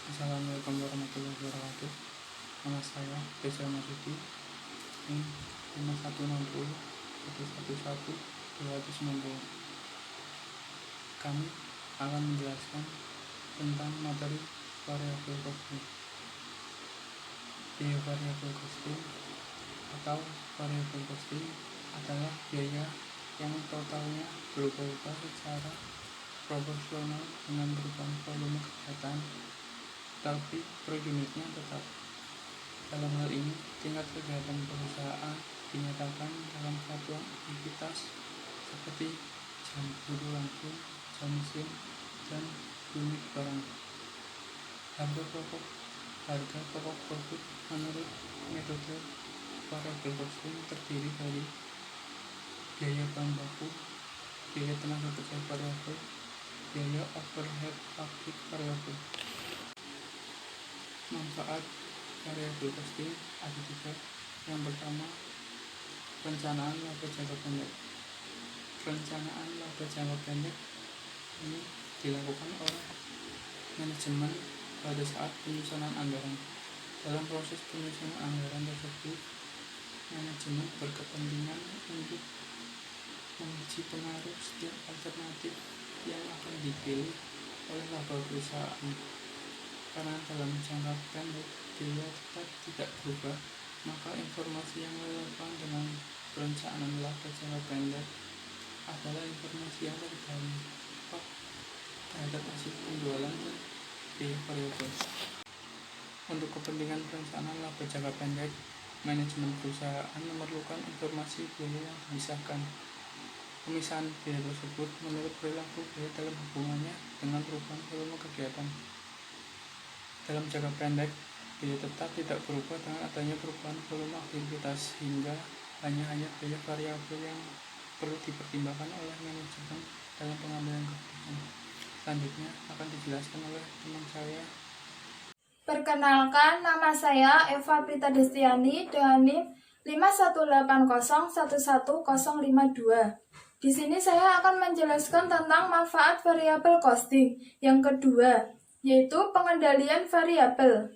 Assalamualaikum warahmatullahi wabarakatuh. Nama saya Reza Marsudi. Ini 5160 111 290. Kami akan menjelaskan tentang materi variabel costing. Biaya variabel costing atau variabel costing adalah biaya yang totalnya berubah-ubah secara proporsional dengan perubahan volume kegiatan, tapi per unitnya tetap. Dalam hal ini, tingkat kegiatan perusahaan dinyatakan dalam satuan aktivitas seperti jam buru langsung, jam mesin, dan unit barang. Harga pokok produk menurut metode variabel costing terdiri dari biaya bahan baku, biaya tenaga kerja variabel, biaya overhead pabrik variabel. Manfaat variabel costing ada tiga. Yang pertama, perencanaan laba jangka pendek. Perencanaan laba jangka pendek ini dilakukan oleh manajemen pada saat penyusunan anggaran. Dalam proses penyusunan anggaran tersebut, manajemen berkepentingan untuk menguji pengaruh setiap alternatif yang akan dipilih oleh laba perusahaan. Karena dalam jangka pendek biaya tetap tidak berubah, maka informasi yang relevan dengan perencanaan laba jangka pendek adalah informasi yang terdampak terhadap hasil penjualan dan biaya variabel. Untuk kepentingan perencanaan laba jangka pendek, manajemen perusahaan memerlukan informasi biaya yang dipisahkan. Pemisahan biaya tersebut menurut perilaku biaya dalam hubungannya dengan perubahan volume kegiatan. Dalam jangka pendek, biaya tetap tidak berubah dengan adanya perubahan volume aktivitas, sehingga hanya biaya variabel yang perlu dipertimbangkan oleh manajemen dalam pengambilan keputusan. Selanjutnya akan dijelaskan oleh teman saya. Perkenalkan, nama saya Eva Prita Destiani dengan NIM 518011052. Di sini saya akan menjelaskan tentang manfaat variabel costing. Yang kedua, yaitu pengendalian variabel.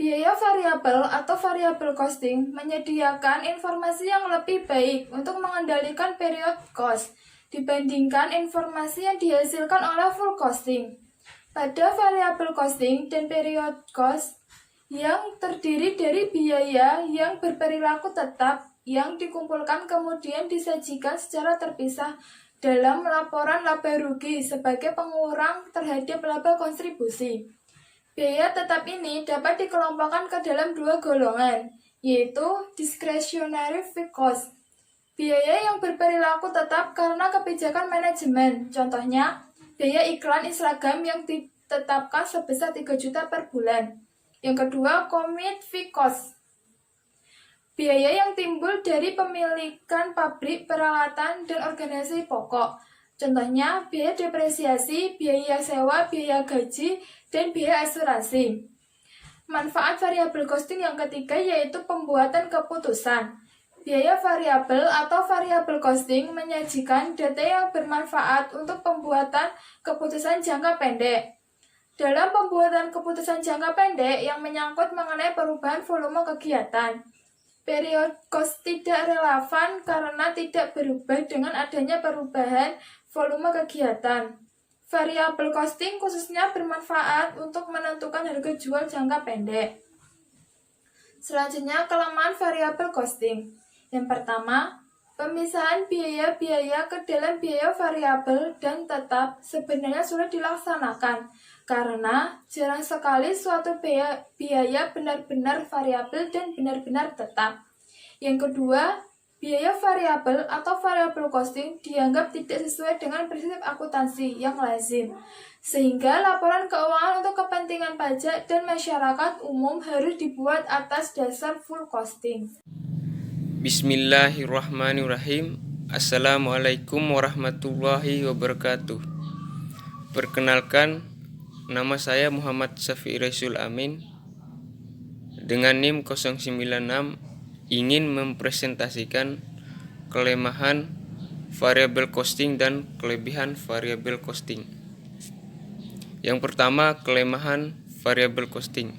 Biaya variabel atau variabel costing menyediakan informasi yang lebih baik untuk mengendalikan period cost dibandingkan informasi yang dihasilkan oleh full costing. Pada variabel costing dan period cost yang terdiri dari biaya yang berperilaku tetap yang dikumpulkan kemudian disajikan secara terpisah dalam laporan laba rugi sebagai pengurang terhadap laba kontribusi. Biaya tetap ini dapat dikelompokkan ke dalam dua golongan, yaitu discretionary fixed cost. Biaya yang berperilaku tetap karena kebijakan manajemen, contohnya biaya iklan seragam yang ditetapkan sebesar 3 juta per bulan. Yang kedua, commit fixed cost. Biaya yang timbul dari pemilikan pabrik, peralatan, dan organisasi pokok. Contohnya, biaya depresiasi, biaya sewa, biaya gaji, dan biaya asuransi. Manfaat variabel costing yang ketiga yaitu pembuatan keputusan. Biaya variabel atau variabel costing menyajikan data yang bermanfaat untuk pembuatan keputusan jangka pendek. Dalam pembuatan keputusan jangka pendek yang menyangkut mengenai perubahan volume kegiatan, period cost tidak relevan karena tidak berubah dengan adanya perubahan volume kegiatan. Variabel costing khususnya bermanfaat untuk menentukan harga jual jangka pendek. Selanjutnya, kelemahan variabel costing. Yang pertama, pemisahan biaya-biaya ke dalam biaya variabel dan tetap sebenarnya sulit dilaksanakan karena jarang sekali suatu biaya benar-benar variabel dan benar-benar tetap. Yang kedua, biaya variabel atau variabel costing dianggap tidak sesuai dengan prinsip akuntansi yang lazim, sehingga laporan keuangan untuk kepentingan pajak dan masyarakat umum harus dibuat atas dasar full costing. Bismillahirrahmanirrahim. Assalamualaikum warahmatullahi wabarakatuh. Perkenalkan, nama saya Muhammad Syafi'i Raisul Amin dengan NIM 096 ingin mempresentasikan kelemahan variabel costing dan kelebihan variabel costing. Yang pertama, kelemahan variable costing.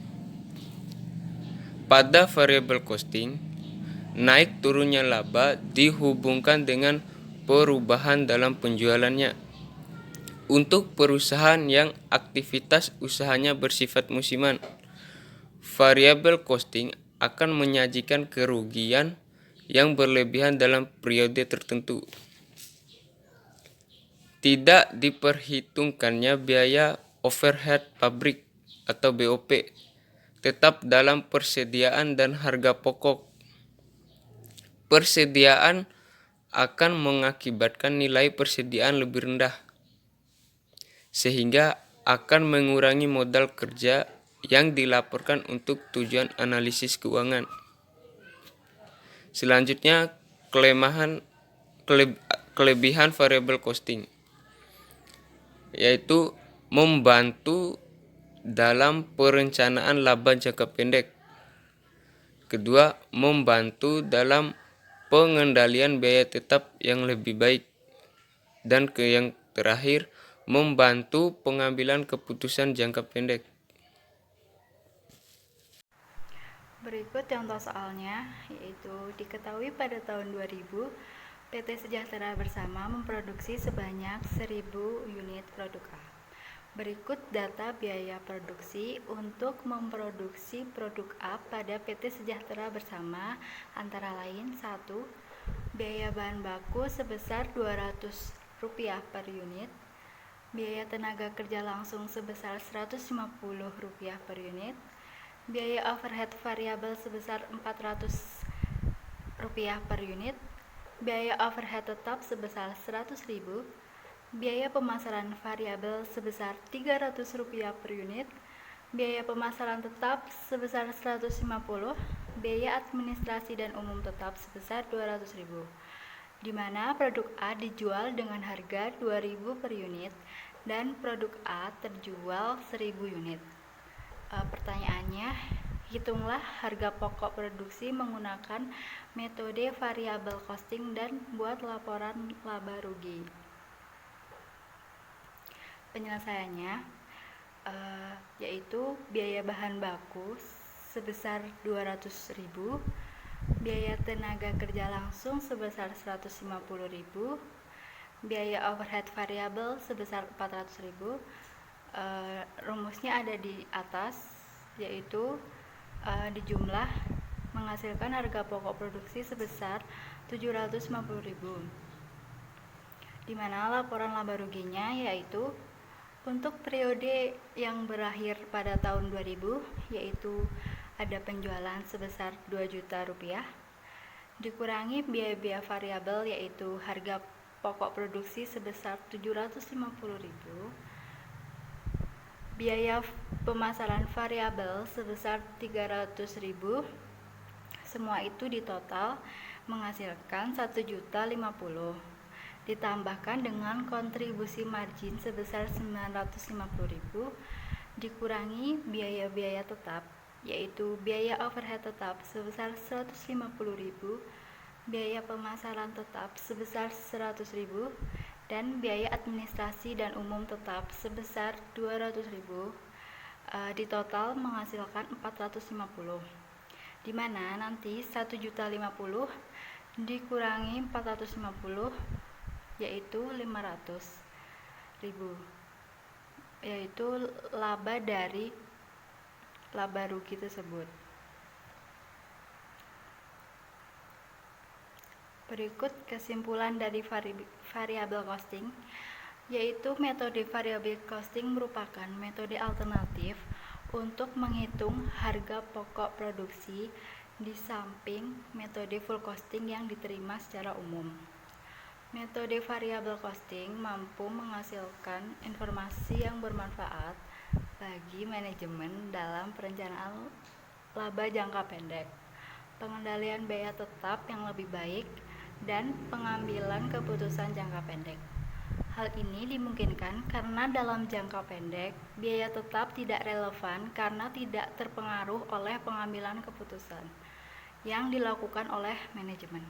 Pada variable costing, naik turunnya laba dihubungkan dengan perubahan dalam penjualannya. Untuk perusahaan yang aktivitas usahanya bersifat musiman, variable costing akan menyajikan kerugian yang berlebihan dalam periode tertentu. Tidak diperhitungkannya biaya overhead pabrik atau BOP, tetap dalam persediaan dan harga pokok. Persediaan akan mengakibatkan nilai persediaan lebih rendah, sehingga akan mengurangi modal kerja yang dilaporkan untuk tujuan analisis keuangan. Selanjutnya, kelebihan variable costing, yaitu membantu dalam perencanaan laba jangka pendek. Kedua, membantu dalam pengendalian biaya tetap yang lebih baik. Dan yang terakhir, membantu pengambilan keputusan jangka pendek. Berikut contoh soalnya, yaitu diketahui pada tahun 2000, PT Sejahtera Bersama memproduksi sebanyak 1000 unit produk A. Berikut data biaya produksi untuk memproduksi produk A pada PT Sejahtera Bersama, antara lain: 1. Biaya bahan baku sebesar Rp200 per unit, biaya tenaga kerja langsung sebesar Rp150 per unit, biaya overhead variabel sebesar Rp400 per unit, biaya overhead tetap sebesar Rp100.000, biaya pemasaran variabel sebesar Rp300 per unit, biaya pemasaran tetap sebesar Rp150, biaya administrasi dan umum tetap sebesar Rp200.000, di mana produk A dijual dengan harga Rp2.000 per unit dan produk A terjual 1.000 unit. Pertanyaannya, hitunglah harga pokok produksi menggunakan metode variable costing dan buat laporan laba rugi. Penyelesaiannya yaitu biaya bahan baku sebesar Rp200.000, biaya tenaga kerja langsung sebesar Rp150.000, biaya overhead variabel sebesar Rp400.000. Rumusnya ada di atas, yaitu dijumlah menghasilkan harga pokok produksi sebesar Rp750.000, di mana laporan laba ruginya yaitu untuk periode yang berakhir pada tahun 2000, yaitu ada penjualan sebesar Rp2 juta, dikurangi biaya-biaya variabel yaitu harga pokok produksi sebesar Rp750.000, biaya pemasaran variabel sebesar Rp300.000. Semua itu ditotal menghasilkan Rp1.050.000, ditambahkan dengan kontribusi margin sebesar Rp950.000, dikurangi biaya-biaya tetap yaitu biaya overhead tetap sebesar Rp150.000, biaya pemasaran tetap sebesar Rp100.000, dan biaya administrasi dan umum tetap sebesar Rp200.000, ditotal menghasilkan Rp450.000, di mana nanti Rp1.050.000 dikurangi Rp450.000 yaitu Rp500.000, yaitu laba dari laba rugi tersebut. Berikut kesimpulan dari variable costing, yaitu metode variable costing merupakan metode alternatif untuk menghitung harga pokok produksi di samping metode full costing yang diterima secara umum. Metode variable costing mampu menghasilkan informasi yang bermanfaat bagi manajemen dalam perencanaan laba jangka pendek, pengendalian biaya tetap yang lebih baik, dan pengambilan keputusan jangka pendek. Hal ini dimungkinkan karena dalam jangka pendek, biaya tetap tidak relevan karena tidak terpengaruh oleh pengambilan keputusan yang dilakukan oleh manajemen.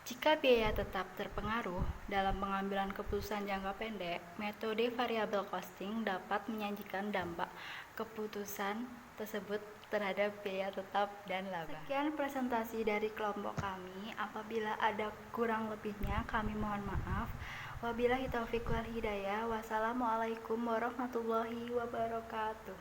Jika biaya tetap terpengaruh dalam pengambilan keputusan jangka pendek, metode variable costing dapat menyajikan dampak keputusan tersebut terhadap biaya tetap dan laba. Sekian presentasi dari kelompok kami. Apabila ada kurang lebihnya, kami mohon maaf. Wabillahi taufiq wal hidayah. Wassalamualaikum warahmatullahi wabarakatuh.